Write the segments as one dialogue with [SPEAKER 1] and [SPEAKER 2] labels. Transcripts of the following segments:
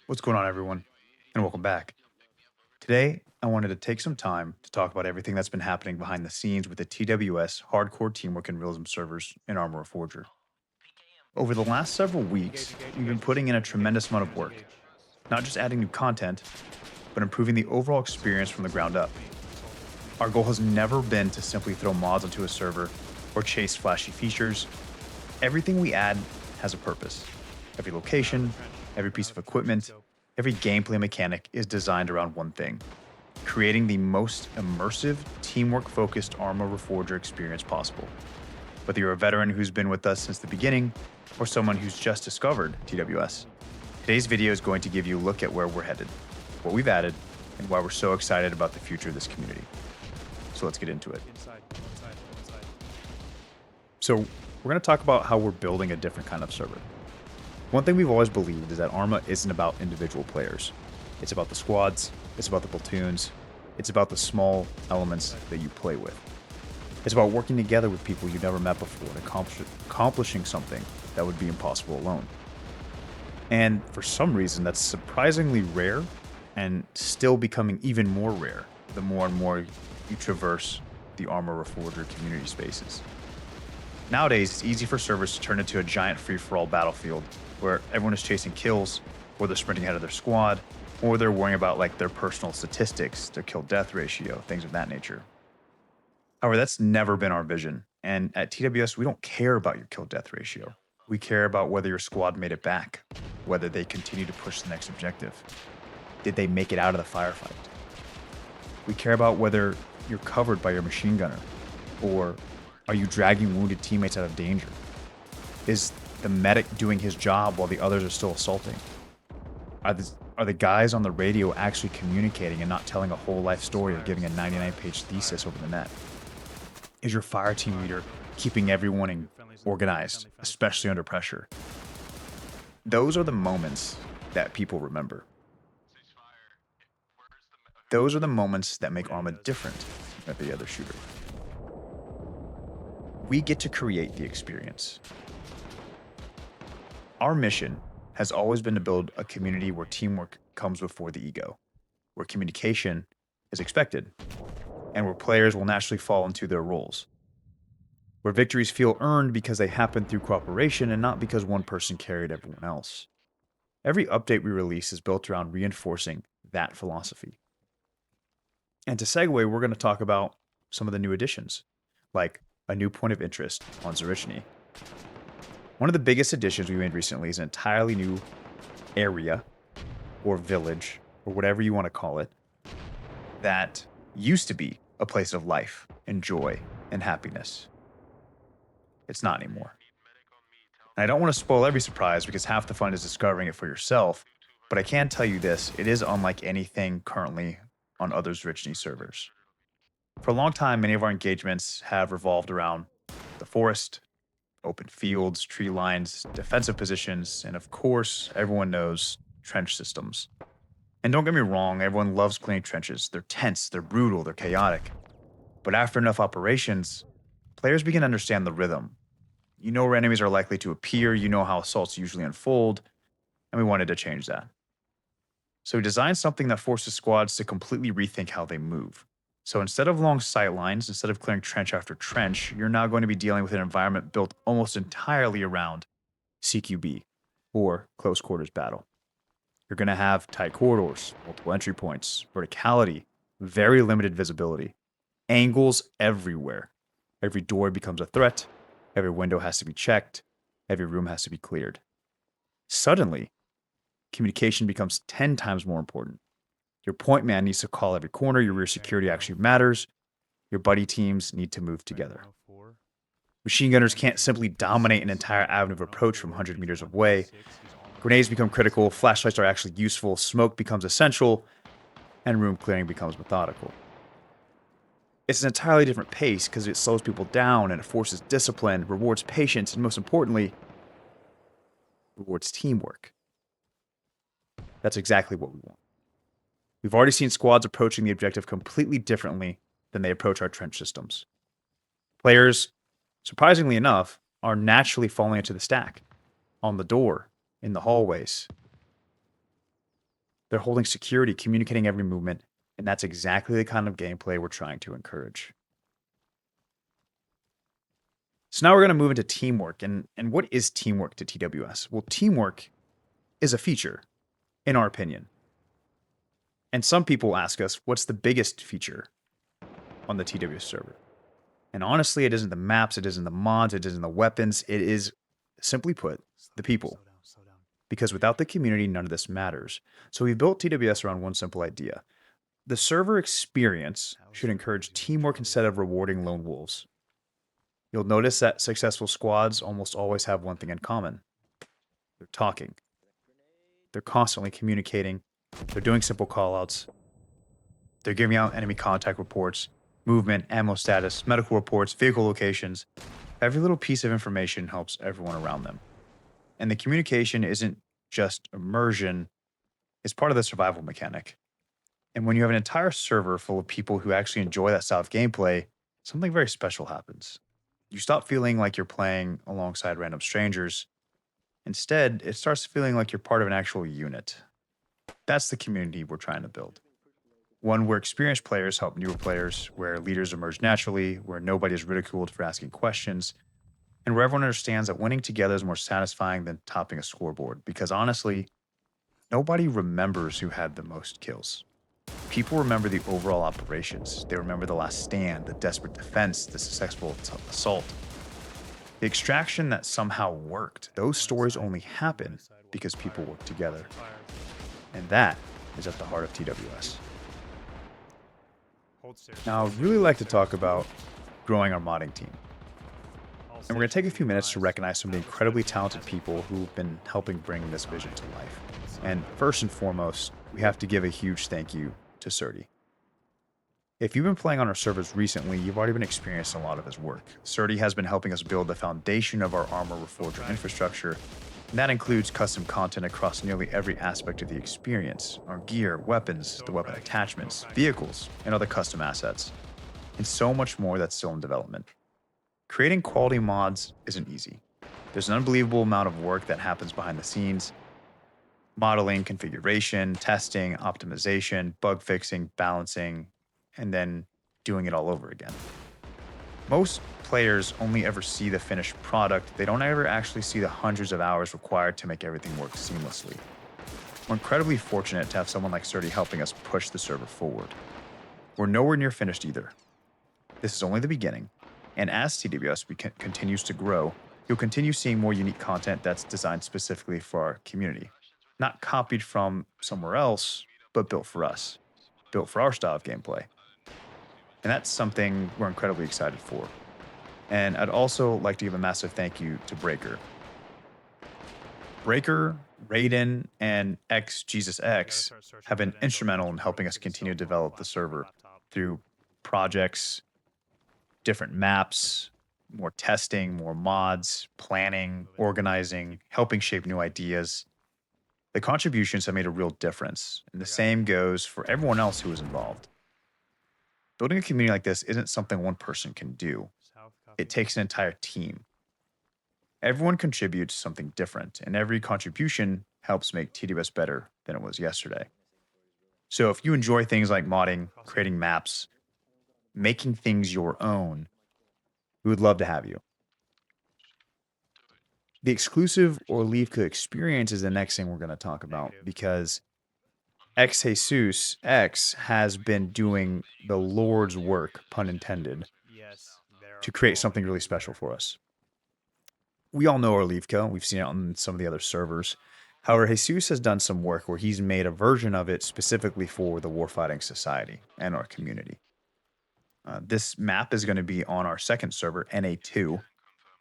[SPEAKER 1] What's going on, everyone? And welcome back. Today, I wanted to take some time to talk about everything that's been happening behind the scenes with the TWS hardcore teamwork and realism servers in Armor Forger. Over the last several weeks, we've been putting in a tremendous amount of work, not just adding new content, but improving the overall experience from the ground up. Our goal has never been to simply throw mods onto a server or chase flashy features. Everything we add has a purpose. Every location, every piece of equipment, every gameplay mechanic is designed around one thing: creating the most immersive, teamwork focused Armor Reforger experience possible. Whether you're a veteran who's been with us since the beginning, or someone who's just discovered TWS, today's video is going to give you a look at where we're headed, what we've added, and why we're so excited about the future of this community. So let's get into it. So, we're going to talk about how we're building a different kind of server. One thing we've always believed is that Arma isn't about individual players. It's about the squads, it's about the platoons, it's about the small elements that you play with. It's about working together with people you've never met before and accomplishing something that would be impossible alone. And for some reason, that's surprisingly rare and still becoming even more rare the more and more you traverse the Armor Reforger community spaces. Nowadays, it's easy for servers to turn into a giant free-for-all battlefield where everyone is chasing kills, or they're sprinting ahead of their squad, or they're worrying about like their personal statistics, their kill-death ratio, things of that nature. However, that's never been our vision. And at TWS, we don't care about your kill-death ratio. We care about whether your squad made it back, whether they continue to push the next objective. Did they make it out of the firefight? We care about whether you're covered by your machine gunner, or are you dragging wounded teammates out of danger? Is the medic doing his job while the others are still assaulting? Are the guys on the radio actually communicating and not telling a whole life story or giving a 99-page thesis over the net? Is your fire team leader keeping everyone organized, especially under pressure? Those are the moments that people remember. Those are the moments that make Arma different from every other shooter. We get to create the experience. Our mission has always been to build a community where teamwork comes before the ego, where communication is expected, and where players will naturally fall into their roles, where victories feel earned because they happen through cooperation and not because one person carried everyone else. Every update we release is built around reinforcing that philosophy. And to segue, we're going to talk about some of the new additions, like a new point of interest on Zarichne. One of the biggest additions we made recently is an entirely new area or village or whatever you want to call it that used to be a place of life and joy and happiness. It's not anymore. And I don't want to spoil every surprise because half the fun is discovering it for yourself, but I can tell you this: it is unlike anything currently on other Zarichne servers. For a long time, many of our engagements have revolved around the forest, open fields, tree lines, defensive positions, and of course, everyone knows trench systems. And don't get me wrong, everyone loves cleaning trenches. They're tense, they're brutal, they're chaotic. But after enough operations, players begin to understand the rhythm. You know where enemies are likely to appear, you know how assaults usually unfold, and we wanted to change that. So we designed something that forces squads to completely rethink how they move. So instead of long sight lines, instead of clearing trench after trench, you're now going to be dealing with an environment built almost entirely around CQB, or close quarters battle. You're going to have tight corridors, multiple entry points, verticality, very limited visibility, angles everywhere. Every door becomes a threat, every window has to be checked, every room has to be cleared. Suddenly, communication becomes 10 times more important. Your point man needs to call every corner, your rear security actually matters, your buddy teams need to move together. Machine gunners can't simply dominate an entire avenue of approach from 100 meters away. Grenades become critical, flashlights are actually useful, smoke becomes essential, and room clearing becomes methodical. It's an entirely different pace because it slows people down and it forces discipline, rewards patience, and most importantly, rewards teamwork. That's exactly what we want. We've already seen squads approaching the objective completely differently than they approach our trench systems. Players, surprisingly enough, are naturally falling into the stack, on the door, in the hallways. They're holding security, communicating every movement, and that's exactly the kind of gameplay we're trying to encourage. So now we're going to move into teamwork. And what is teamwork to TWS? Well, teamwork is a feature, in our opinion. And some people ask us, what's the biggest feature on the TWS server? And honestly, it isn't the maps, it isn't the mods, it isn't the weapons. It is, simply put, the people. Because without the community, none of this matters. So we built TWS around one simple idea. The server experience should encourage teamwork instead of rewarding lone wolves. You'll notice that successful squads almost always have one thing in common. They're talking. They're constantly communicating. They're doing simple callouts. They're giving out enemy contact reports, movement, ammo status, medical reports, vehicle locations. Every little piece of information helps everyone around them. And the communication isn't just immersion, it's part of the survival mechanic. And when you have an entire server full of people who actually enjoy that style of gameplay, something very special happens. You stop feeling like you're playing alongside random strangers. Instead, it starts feeling like you're part of an actual unit. That's the community we're trying to build. One where experienced players help newer players, where leaders emerge naturally, where nobody is ridiculed for asking questions, and where everyone understands that winning together is more satisfying than topping a scoreboard. Because honestly, nobody remembers who had the most kills. People remember the overall operations. They remember the last stand, the desperate defense, the successful assault. The extraction that somehow worked. Those stories only happen because people work together. And that is at the heart of TWS. Now, I'd really like to talk about growing our modding team. And we're going to take a few minutes to recognize some of the incredibly talented people who've been helping bring this vision to life. And first and foremost, we have to give a huge thank you to Surdy. If you've been playing on our servers recently, you've already been experiencing a lot of his work. Surdy has been helping us build the foundation of our Armor Reforger infrastructure, and that includes custom content across nearly every aspect of the experience: our gear, weapons, the weapon attachments, vehicles, and other custom assets, and so much more that's still in development. Creating quality mods isn't easy. There's an unbelievable amount of work that happens behind the scenes: modeling, configuration, testing, optimization, bug fixing, balancing, and then doing it all over again. Most players only ever see the finished product. They don't ever actually see the hundreds of hours required to make everything work seamlessly. We're incredibly fortunate to have someone like Surdy helping us push the server forward. We're nowhere near finished either. This is only the beginning, and as TWS continues to grow, you'll continue seeing more unique content that's designed specifically for our community. Not copied from somewhere else, but built for us, built for our style of gameplay. And that's something we're incredibly excited for. And I'd also like to give a massive thank you to Breaker. Breaker, Raiden, and XJesusX have been instrumental in helping us continue to develop the server through projects, different maps, more testing, more mods, planning, organizing, helping shape new ideas. The contributions have made a real difference, and the same goes for everyone else who was involved. Building a community like this isn't something one person can do. It takes an entire team. Everyone contributes something different, and every contribution helps make TWS better than it was yesterday. So if you enjoy things like modding, creating maps, making things your own, we would love to have you. The exclusive Orlivka experience is the next thing we're going to talk about, because Jesus X has been doing the Lord's work, pun intended, to create something really special for us. We all know Orlivka. We've seen it on some of the other servers. However, Jesus has done some work where he's made a version of it specifically for the Warfighting Society and our community. This map is going to be on our second server, NA2,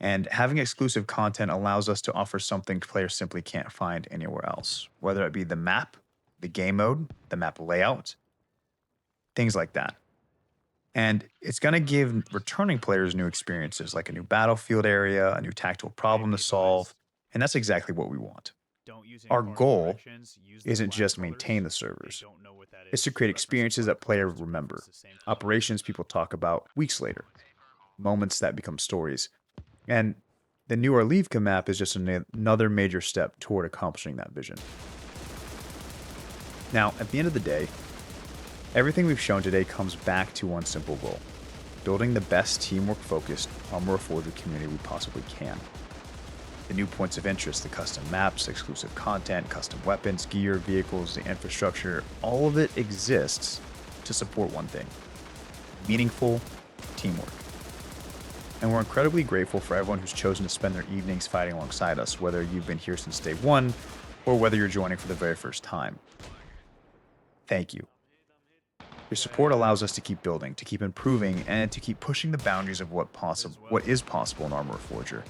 [SPEAKER 1] and having exclusive content allows us to offer something players simply can't find anywhere else, whether it be the map, the game mode, the map layout, things like that. And it's going to give returning players new experiences, like a new battlefield area, a new tactical problem to solve, and that's exactly what we want. Our goal isn't just maintain the servers. It's to create experiences that players remember, operations people talk about weeks later, moments that become stories. And the new Orlivka map is just another major step toward accomplishing that vision. Now, at the end of the day, everything we've shown today comes back to one simple goal: building the best teamwork-focused Armor Forger community we possibly can. The new points of interest, the custom maps, exclusive content, custom weapons, gear, vehicles, the infrastructure, all of it exists to support one thing: meaningful teamwork. And we're incredibly grateful for everyone who's chosen to spend their evenings fighting alongside us, whether you've been here since day one or whether you're joining for the very first time. Thank you. Your support allows us to keep building, to keep improving, and to keep pushing the boundaries of what is possible in Armor Forger.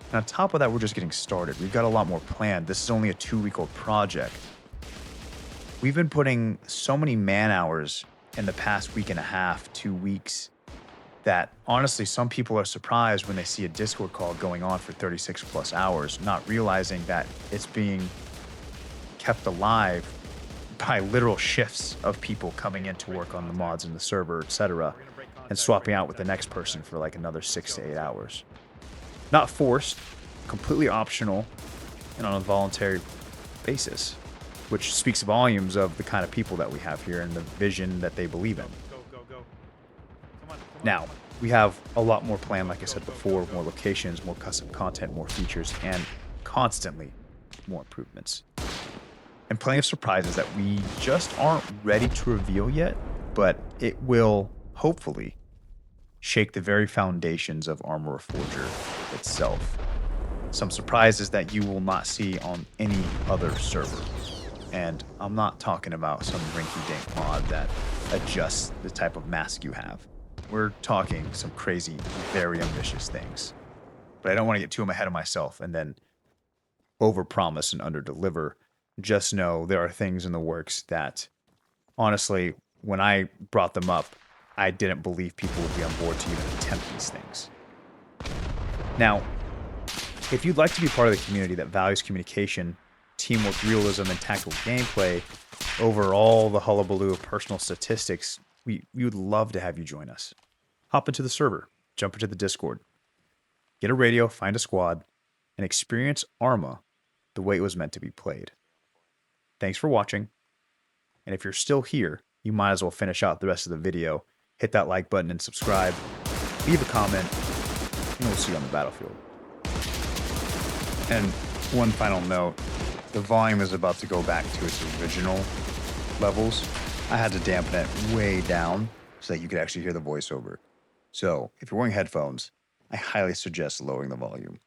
[SPEAKER 1] And on top of that, we're just getting started. We've got a lot more planned. This is only a 2-week-old project. We've been putting so many man hours in the past week and a half, 2 weeks, that honestly, some people are surprised when they see a Discord call going on for 36 plus hours, not realizing that it's being kept alive by literal shifts of people coming in to work on the mods in the server, etc., and swapping out with the next person for like another 6 to 8 hours. Not forced, completely optional, and on a voluntary basis, which speaks volumes of the kind of people that we have here and the vision that they believe in. Now, we have a lot more planned, like I said before, more locations, more custom content, more features, and constantly more improvements. And plenty of surprises that we just aren't ready to reveal yet, but it will hopefully shake the very foundations of Armor Forger itself. Some surprises that you will not see on any other server. And I'm not talking about some rinky-dink mod that adjusts the type of mask you have. We're talking some crazy, very ambitious things. But I don't want to get too ahead of myself and then overpromise and underdeliver. Just know there are things in the works that, honestly, when I brought them up, I didn't believe people would be on board to even attempt these things. Now, if you'd like to be part of the community that values communication, teamwork, realism, and tactical gameplay over all the hullabaloo of personal statistics, we would love to have you join us. Hop into the server, jump into the Discord, get a radio, find a squad, and experience Arma the way it was meant to be played. Thanks for watching, and if you're still here, you might as well finish out the rest of the video, hit that like button and subscribe, leave a comment, and we'll see you on the battlefield. And one final note, the volume is about to go back to its original levels. I had to dampen it way down so that you could actually hear the voiceover. So if you're wearing headphones, I highly suggest lowering the volume.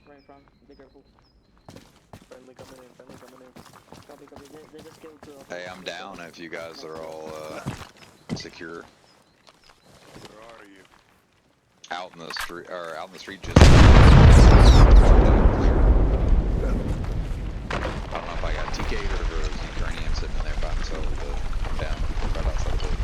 [SPEAKER 2] Right in front, be careful. Friendly coming in, friendly coming in. Copy, copy. They just killed two of them.
[SPEAKER 3] Hey, I'm down if you guys are all secure.
[SPEAKER 4] Where are you?
[SPEAKER 3] Out in the street, or out in the street just clear. I don't know if I got TK'd or if it was Ukrainian sitting in there by himself, but down right outside the building.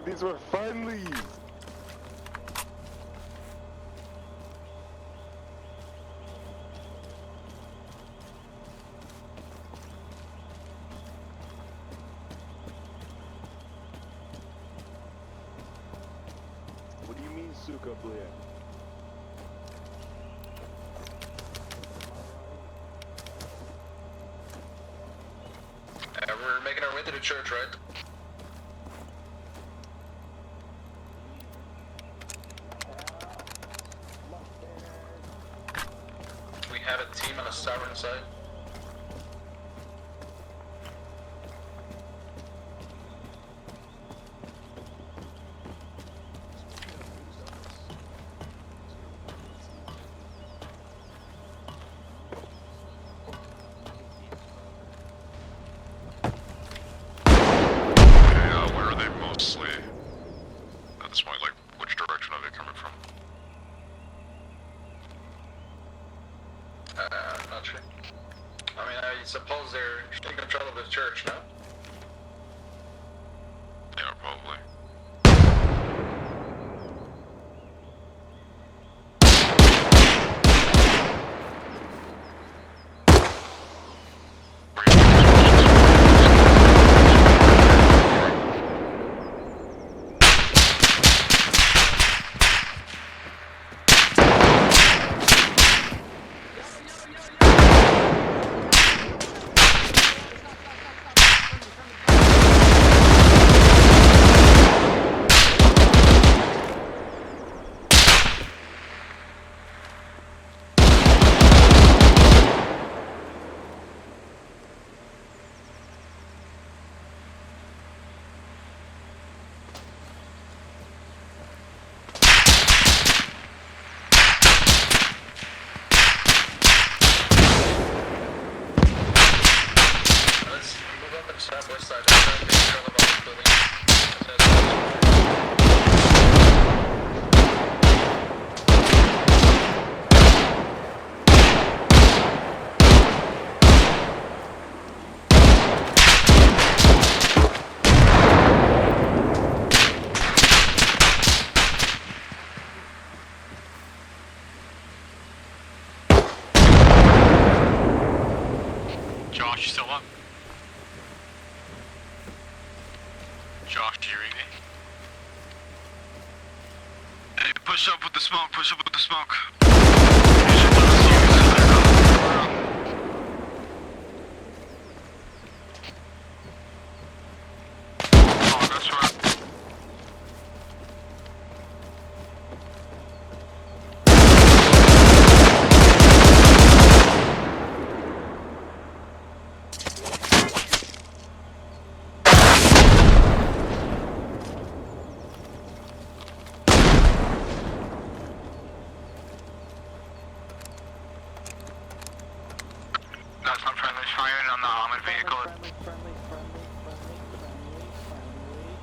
[SPEAKER 4] These were friendlies! What do you mean, suka, блядь?
[SPEAKER 5] We're making our way to the church, right? We have a team on the southern side.
[SPEAKER 6] Where are they mostly? At this point, like, which direction are they coming from?
[SPEAKER 5] Not sure. I mean, I suppose they're taking control of the church, no?
[SPEAKER 6] Yeah, probably.
[SPEAKER 5] Let's move up and southwest side. I'm trying to take control of all this building.
[SPEAKER 6] Push up with the smoke. Oh, that's right. That's not friendly firing on the armored vehicle.
[SPEAKER 2] Friendly.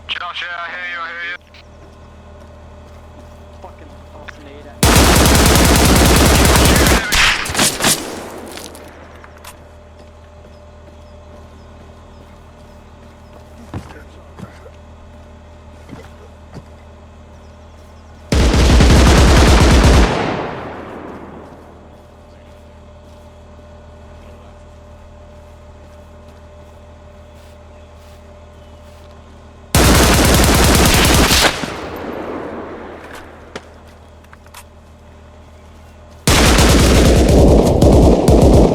[SPEAKER 6] Josh, yeah, I hear you, I hear you.